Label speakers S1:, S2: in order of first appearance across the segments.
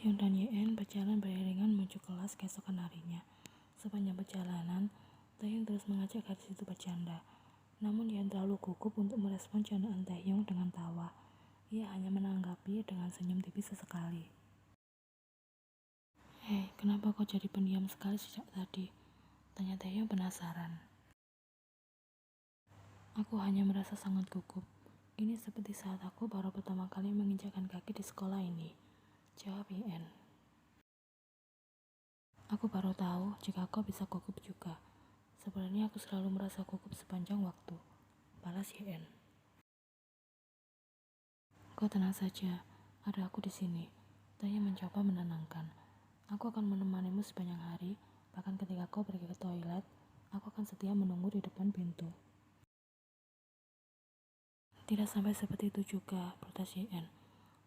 S1: Taehyung dan Yeon berjalan beriringan menuju kelas keesokan harinya. Sepanjang perjalanan, Taehyung terus mengajak gadis itu bercanda. Namun Yeon terlalu gugup untuk merespon candaan Taehyung dengan tawa. Ia hanya menanggapi dengan senyum tipis sesekali. "Hei, kenapa kau jadi pendiam sekali sejak tadi?" tanya Taehyung penasaran. "Aku hanya merasa sangat gugup. Ini seperti saat aku baru pertama kali menginjakkan kaki di sekolah ini," jawab Yeon. "Aku baru tahu jika kau bisa gugup juga. Sebenarnya aku selalu merasa gugup sepanjang waktu," balas Yeon. "Kau tenang saja, ada aku di sini," Taehyung mencoba menenangkan. "Aku akan menemanimu sepanjang hari, bahkan ketika kau pergi ke toilet, aku akan setia menunggu di depan pintu." "Tidak sampai seperti itu juga," protes Yeon.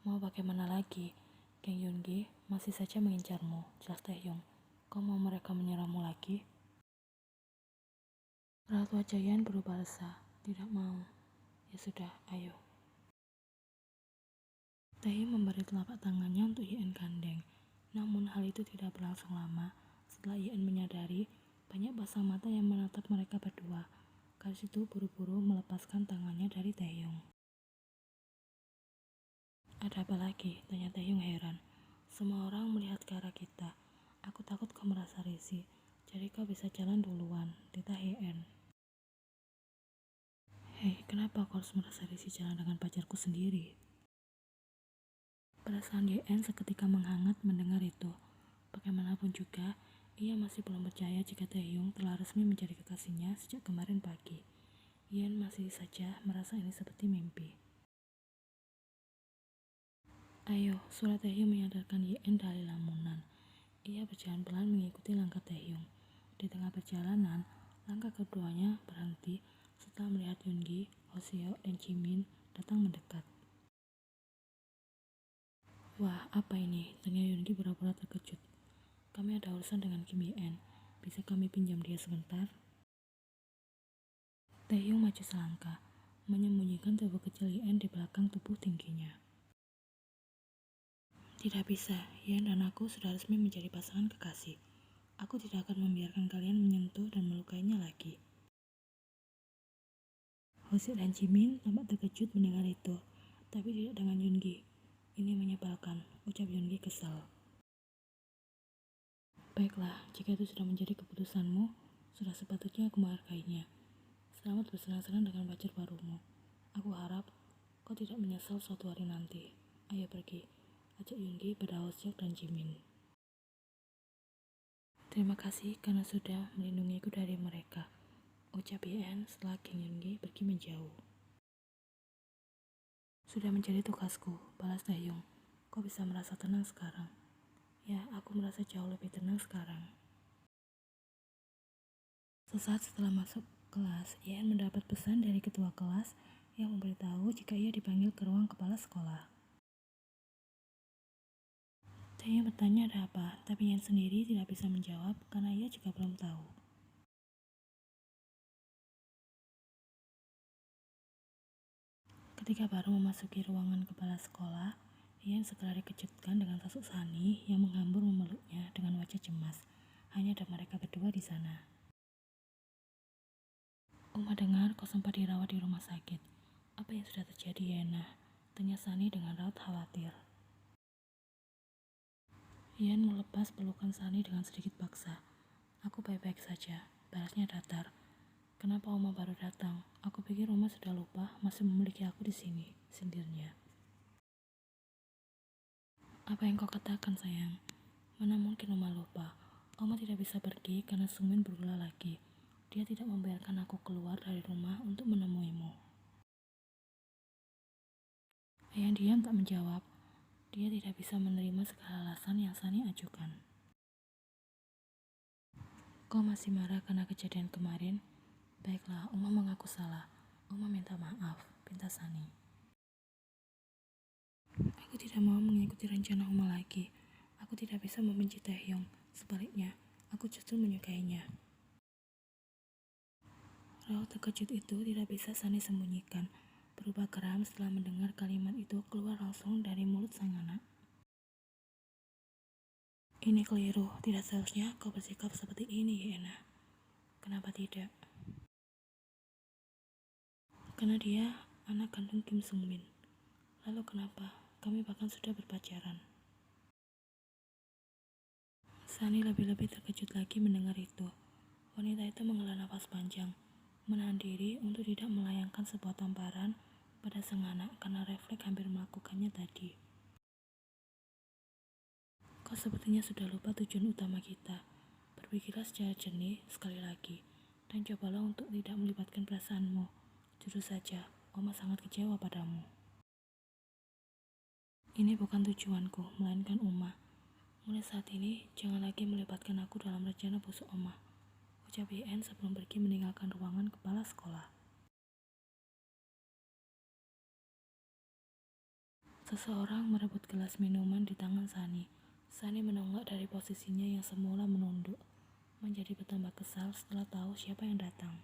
S1: "Mau bagaimana lagi? Geng Yoongi masih saja mengincarmu," jelas Taehyung. "Kau mau mereka menyerangmu lagi?" Raut wajah Yeon berubah resah. "Tidak mau." "Ya sudah, ayo." Taehyung memberi telapak tangannya untuk Yeon gandeng. Namun hal itu tidak berlangsung lama. Setelah Yeon menyadari banyak pasang mata yang menatap mereka berdua, gadis itu buru-buru melepaskan tangannya dari Taehyung. "Ada apa lagi?" tanya Taehyung heran. "Semua orang melihat ke arah kita. Aku takut kau merasa risih. Jadi kau bisa jalan duluan," titah Yeon. "Hei, kenapa kau harus merasa risih jalan dengan pacarku sendiri?" Perasaan Yeon seketika menghangat mendengar itu. Bagaimanapun juga, ia masih belum percaya jika Taehyung telah resmi menjadi kekasihnya sejak kemarin pagi. Yeon masih saja merasa ini seperti mimpi. "Ayo," suara Taehyung menyadarkan Yeon dari lamunan. Ia berjalan pelan mengikuti langkah Taehyung. Di tengah perjalanan, langkah keduanya berhenti setelah melihat Yoongi, Hoseok, dan Jimin datang mendekat. "Wah, apa ini?" tanya Yoongi pura-pura terkejut. "Kami ada urusan dengan Kim Yeon. Bisa kami pinjam dia sebentar?" Taehyung maju selangkah, menyembunyikan tubuh kecil Yeon di belakang tubuh tingginya. "Tidak bisa, Yeon dan aku sudah resmi menjadi pasangan kekasih. Aku tidak akan membiarkan kalian menyentuh dan melukainya lagi." Hoseok dan Jimin tampak terkejut mendengar itu, tapi tidak dengan Yoongi. "Ini menyebalkan," ucap Yoongi kesal. "Baiklah, jika itu sudah menjadi keputusanmu, sudah sepatutnya aku menghargainya. Selamat bersenang-senang dengan pacar barumu. Aku harap kau tidak menyesal suatu hari nanti. Ayo pergi," ajak Yoongi pada Hoseok dan Jimin. "Terima kasih karena sudah melindungiku dari mereka," ucap Yeon setelah geng Yoongi pergi menjauh. "Sudah menjadi tugasku," balas Taehyung. "Kau bisa merasa tenang sekarang?" "Ya, aku merasa jauh lebih tenang sekarang." Sesaat setelah masuk kelas, Yeon mendapat pesan dari ketua kelas yang memberitahu jika ia dipanggil ke ruang kepala sekolah. Taehyung bertanya ada apa, tapi Yeon sendiri tidak bisa menjawab karena ia juga belum tahu. Ketika baru memasuki ruangan kepala sekolah, Yeon segera dikejutkan dengan sosok Sunny yang menghambur memeluknya dengan wajah cemas. Hanya ada mereka berdua di sana. "Uma dengar kau sempat dirawat di rumah sakit. Apa yang sudah terjadi, Yeon?" tanya Sunny dengan raut khawatir. Yeon melepas pelukan Sunny dengan sedikit paksa. "Aku baik-baik saja," balasnya datar. "Kenapa Uma baru datang? Aku pikir Uma sudah lupa masih memiliki aku di sini," sindirnya. "Apa yang kau katakan, sayang? Mana mungkin Uma lupa. Oma tidak bisa pergi karena Sungmin berulah lagi. Dia tidak membiarkan aku keluar dari rumah untuk menemuimu." Ayah diam tak menjawab. Dia tidak bisa menerima segala alasan yang Sunny ajukan. "Kau masih marah karena kejadian kemarin? Baiklah, Uma mengaku salah. Uma minta maaf," pinta Sunny. "Aku tidak mau mengikuti rencana Uma lagi. Aku tidak bisa membenci Taehyung. Sebaliknya, aku justru menyukainya." Raut terkejut itu tidak bisa Sunny sembunyikan. Berubah geram setelah mendengar kalimat itu keluar langsung dari mulut sang anak. Ini keliru, tidak seharusnya kau bersikap seperti ini, Yena. Kenapa tidak? Karena dia anak kandung Kim Sung Min. Lalu kenapa? Kami bahkan sudah berpacaran. Sunny lebih-lebih terkejut lagi mendengar itu. Wanita itu menghela nafas panjang, menahan diri untuk tidak melayangkan sebuah tamparan pada sang anak karena refleks hampir melakukannya tadi. Kau sepertinya sudah lupa tujuan utama kita. Berpikirlah secara jernih sekali lagi, dan cobalah untuk tidak melibatkan perasaanmu. Jujur saja, Oma sangat kecewa padamu. Ini bukan tujuanku, melainkan Oma. Mulai saat ini, jangan lagi melibatkan aku dalam rencana busuk Oma. Ucap YN sebelum pergi meninggalkan ruangan kepala sekolah. Seseorang merebut gelas minuman di tangan Sunny. Sunny menonggak dari posisinya yang semula menunduk, menjadi bertambah kesal setelah tahu siapa yang datang.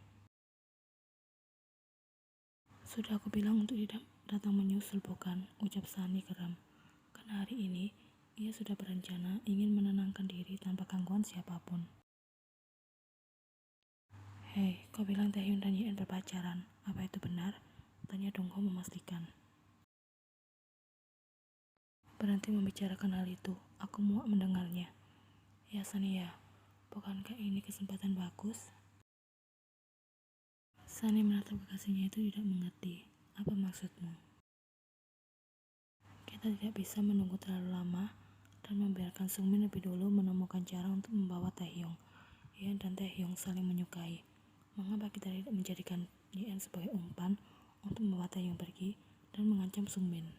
S1: Sudah aku bilang untuk tidak datang menyusul, bukan? Ucap Sunny geram. Karena hari ini, ia sudah berencana ingin menenangkan diri tanpa gangguan siapapun. Hei, kau bilang Taehyung dan Yeon berpacaran. Apa itu benar? Tanya Dongho memastikan. Berhenti membicarakan hal itu, aku muak mendengarnya. Ya Sunny ya, bukankah ini kesempatan bagus? Sunny menatap kekasihnya itu tidak mengerti. Apa maksudmu? Kita tidak bisa menunggu terlalu lama dan membiarkan Sungmin lebih dulu menemukan cara untuk membawa Taehyung. Yeon dan Taehyung saling menyukai. Mengapa kita tidak menjadikan Yeon sebagai umpan untuk membawa Taehyung pergi dan mengancam Sungmin?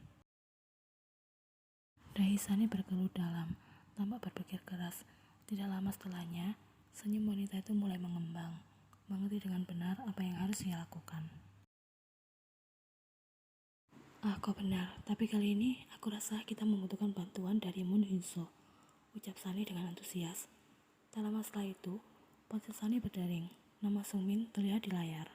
S1: Dahi Sunny bergelut dalam, tampak berpikir keras. Tidak lama setelahnya, senyum wanita itu mulai mengembang, mengerti dengan benar apa yang harus ia lakukan. Kau benar, tapi kali ini aku rasa kita membutuhkan bantuan dari Moon Hyun-soo, ucap Sunny dengan antusias. Tak lama setelah itu, ponsel Sunny berdering. Nama Sungmin terlihat di layar.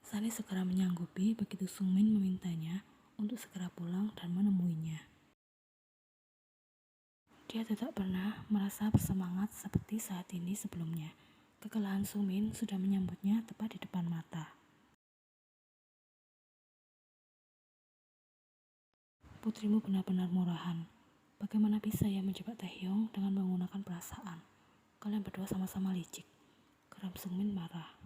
S1: Sunny segera menyanggupi begitu Sungmin memintanya untuk segera pulang dan menemuinya. Dia tidak pernah merasa bersemangat seperti saat ini sebelumnya. Kekalahan Sungmin sudah menyambutnya tepat di depan mata. Putrimu benar-benar murahan. Bagaimana bisa ia menjebak Taehyung dengan menggunakan perasaan? Kalian berdua sama-sama licik. Geram Sungmin marah.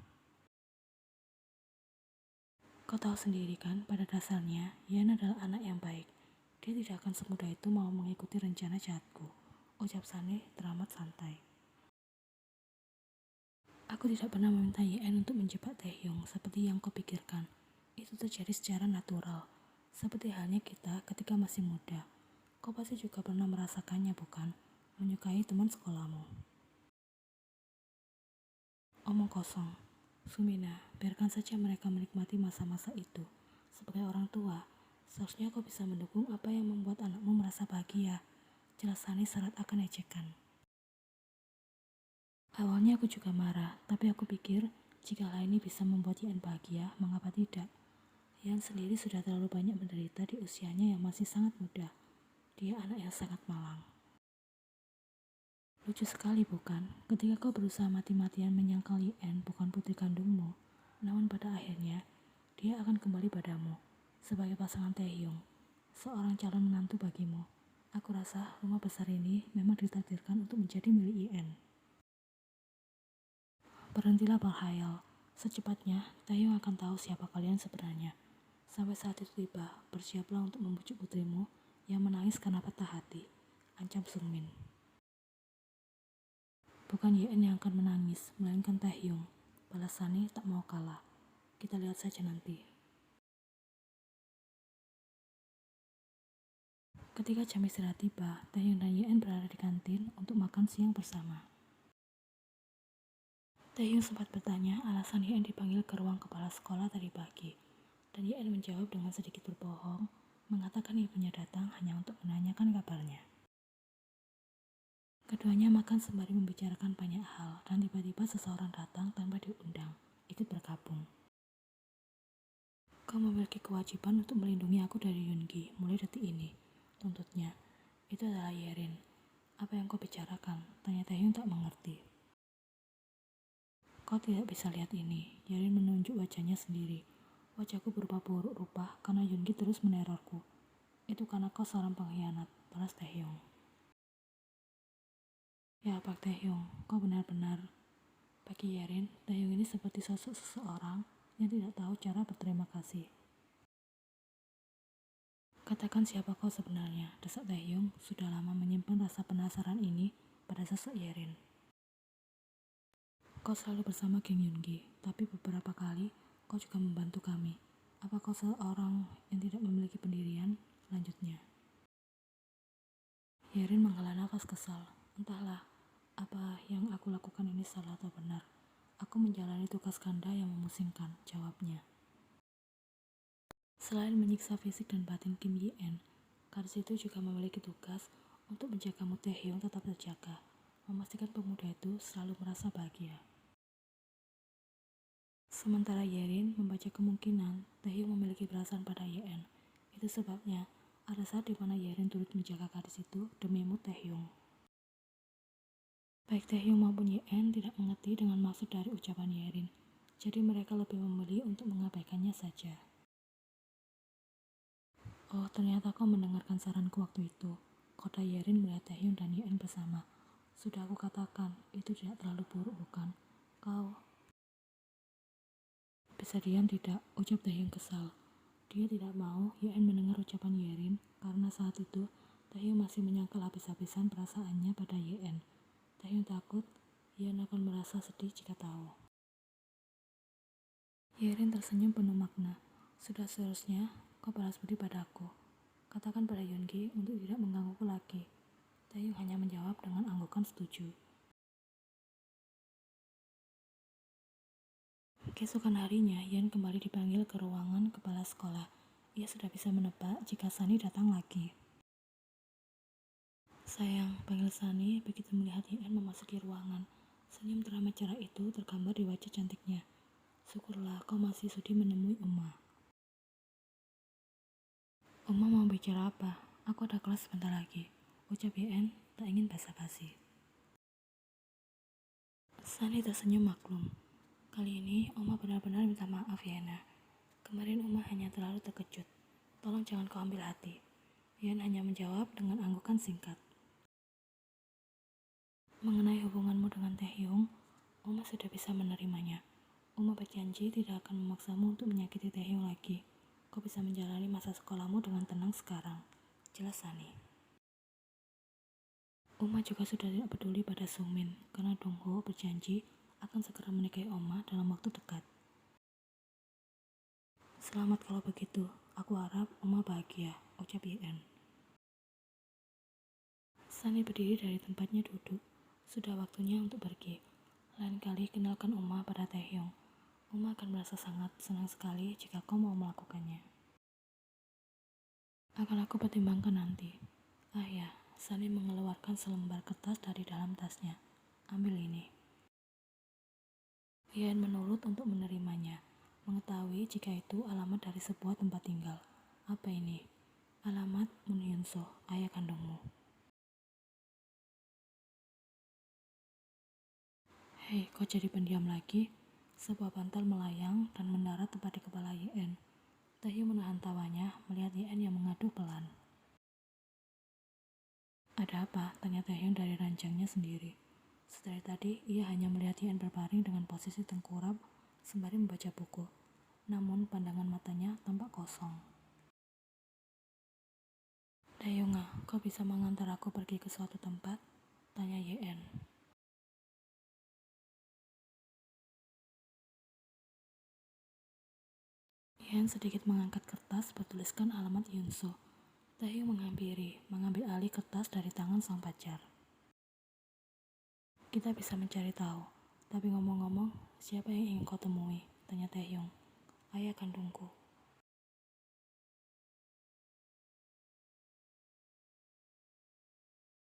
S1: Kau tahu sendiri kan, pada dasarnya, Yeon adalah anak yang baik. Dia tidak akan semudah itu mau mengikuti rencana jahatku, ucap Sunny teramat santai. Aku tidak pernah meminta Yeon untuk menjebak Taehyung seperti yang kau pikirkan. Itu terjadi secara natural, seperti halnya kita ketika masih muda. Kau pasti juga pernah merasakannya, bukan? Menyukai teman sekolahmu. Omong kosong. Sumina, biarkan saja mereka menikmati masa-masa itu. Sebagai orang tua, seharusnya kau bisa mendukung apa yang membuat anakmu merasa bahagia. Jelas Sunny syarat akan ejekan. Awalnya aku juga marah, tapi aku pikir jika hal ini bisa membuat Yeon bahagia, mengapa tidak? Yeon sendiri sudah terlalu banyak menderita di usianya yang masih sangat muda. Dia anak yang sangat malang. Lucu sekali bukan, ketika kau berusaha mati-matian menyangkal Yeon bukan putri kandungmu, namun pada akhirnya, dia akan kembali padamu, sebagai pasangan Taehyung, seorang calon menantu bagimu. Aku rasa rumah besar ini memang ditakdirkan untuk menjadi milik Yeon. Berhentilah berhayal, secepatnya Taehyung akan tahu siapa kalian sebenarnya. Sampai saat itu tiba, bersiaplah untuk membujuk putrimu yang menangis karena patah hati, ancam Sungmin. Bukan Yeon yang akan menangis, melainkan Taehyung. Balas Sunny tak mau kalah. Kita lihat saja nanti. Ketika jam istirahat tiba, Taehyung dan Yeon berada di kantin untuk makan siang bersama. Taehyung sempat bertanya alasan Yeon dipanggil ke ruang kepala sekolah tadi pagi, dan Yeon menjawab dengan sedikit berbohong, mengatakan ibunya datang hanya untuk menanyakan kabarnya. Keduanya makan sembari membicarakan banyak hal, dan tiba-tiba seseorang datang tanpa diundang, ikut bergabung. Kau memiliki kewajiban untuk melindungi aku dari Yoongi mulai detik ini, tuntutnya. Itu adalah Yerin. Apa yang kau bicarakan? Tanya Taehyung tak mengerti. Kau tidak bisa lihat ini. Yerin menunjuk wajahnya sendiri. Wajahku berubah buruk rupa karena Yoongi terus menerorku. Itu karena kau seorang pengkhianat, balas Taehyung. Ya Pak Taehyung, kau benar-benar. Bagi Yerin, Taehyung ini seperti sosok seseorang yang tidak tahu cara berterima kasih. Katakan siapa kau sebenarnya, desak Taehyung sudah lama menyimpan rasa penasaran ini pada sosok Yerin. Kau selalu bersama geng Yoongi, tapi beberapa kali kau juga membantu kami. Apa kau seorang yang tidak memiliki pendirian? Lanjutnya. Yerin menghela nafas kesal. Entahlah, apa yang aku lakukan ini salah atau benar. Aku menjalani tugas ganda yang memusingkan, jawabnya. Selain menyiksa fisik dan batin Kim Yi-en, gadis itu juga memiliki tugas untuk menjagamu Taehyung tetap terjaga, memastikan pemuda itu selalu merasa bahagia. Sementara Yerin membaca kemungkinan Taehyung memiliki perasaan pada Ye-en. Itu sebabnya ada saat di mana Yerin turut menjaga gadis itu demi mood Taehyung. Baik Taehyung maupun Ye-en tidak mengerti dengan maksud dari ucapan Yerin, jadi mereka lebih memilih untuk mengabaikannya saja. Oh, ternyata kau mendengarkan saranku waktu itu. Kota Yerin melihat Taehyung dan Ye-en bersama. Sudah aku katakan, itu tidak terlalu buruk bukan? Kau bisa diam tidak, ucap Taehyung kesal. Dia tidak mau Ye-en mendengar ucapan Yerin karena saat itu Taehyung masih menyangkal habis-habisan perasaannya pada Ye-en. Taehyung takut Ye-en akan merasa sedih jika tahu. Yerin tersenyum penuh makna. Sudah seharusnya kau balas budi padaku. Katakan pada Yoongi untuk tidak menggangguku lagi. Taehyung hanya menjawab dengan anggukan setuju. Keesokan harinya, Yeon kembali dipanggil ke ruangan kepala sekolah. Ia sudah bisa menebak jika Sunny datang lagi. Sayang, panggil Sunny begitu melihat Yeon memasuki ruangan. Senyum teramat cerah itu tergambar di wajah cantiknya. Syukurlah kau masih sudi menemui Uma. Uma mau bicara apa? Aku ada kelas sebentar lagi. Ucap Yeon tak ingin basa-basi. Sunny tersenyum maklum. Kali ini Uma benar-benar minta maaf Yena. Kemarin Uma hanya terlalu terkejut. Tolong jangan kau ambil hati. Yeon hanya menjawab dengan anggukan singkat. Mengenai hubunganmu dengan Taehyung, Uma sudah bisa menerimanya. Uma berjanji tidak akan memaksamu untuk menyakiti Taehyung lagi. Kau bisa menjalani masa sekolahmu dengan tenang sekarang. Jelas Sunny. Uma juga sudah tidak peduli pada Sungmin karena Dongho berjanji akan segera menikahi Uma dalam waktu dekat. Selamat kalau begitu. Aku harap Uma bahagia, ucap Yeon. Sunny berdiri dari tempatnya duduk. Sudah waktunya untuk pergi. Lain kali kenalkan Uma pada Taehyung. Uma akan merasa sangat senang sekali jika kau mau melakukannya. Akan aku pertimbangkan nanti. Ah ya, Sunny mengeluarkan selembar kertas dari dalam tasnya. Ambil ini. Yeon menurut untuk menerimanya, mengetahui jika itu alamat dari sebuah tempat tinggal. Apa ini? Alamat Moon Hyun-soo, ayah kandungmu. Hei, kau jadi pendiam lagi? Sebuah bantal melayang dan mendarat tepat di kepala Yeon. Taehyung menahan tawanya melihat Yeon yang mengaduh pelan. Ada apa? Tanya Taehyung dari ranjangnya sendiri. Setelah tadi, ia hanya melihat Yeon berbaring dengan posisi tengkurap sembari membaca buku. Namun pandangan matanya tampak kosong. Taehyung, kau bisa mengantar aku pergi ke suatu tempat? Tanya Yeon. Yeon sedikit mengangkat kertas bertuliskan alamat Hyun-soo. Taehyung menghampiri, mengambil alih kertas dari tangan sang pacar. Kita bisa mencari tahu. Tapi ngomong-ngomong, siapa yang ingin kau temui? Tanya Taehyung. Ayah kandungku.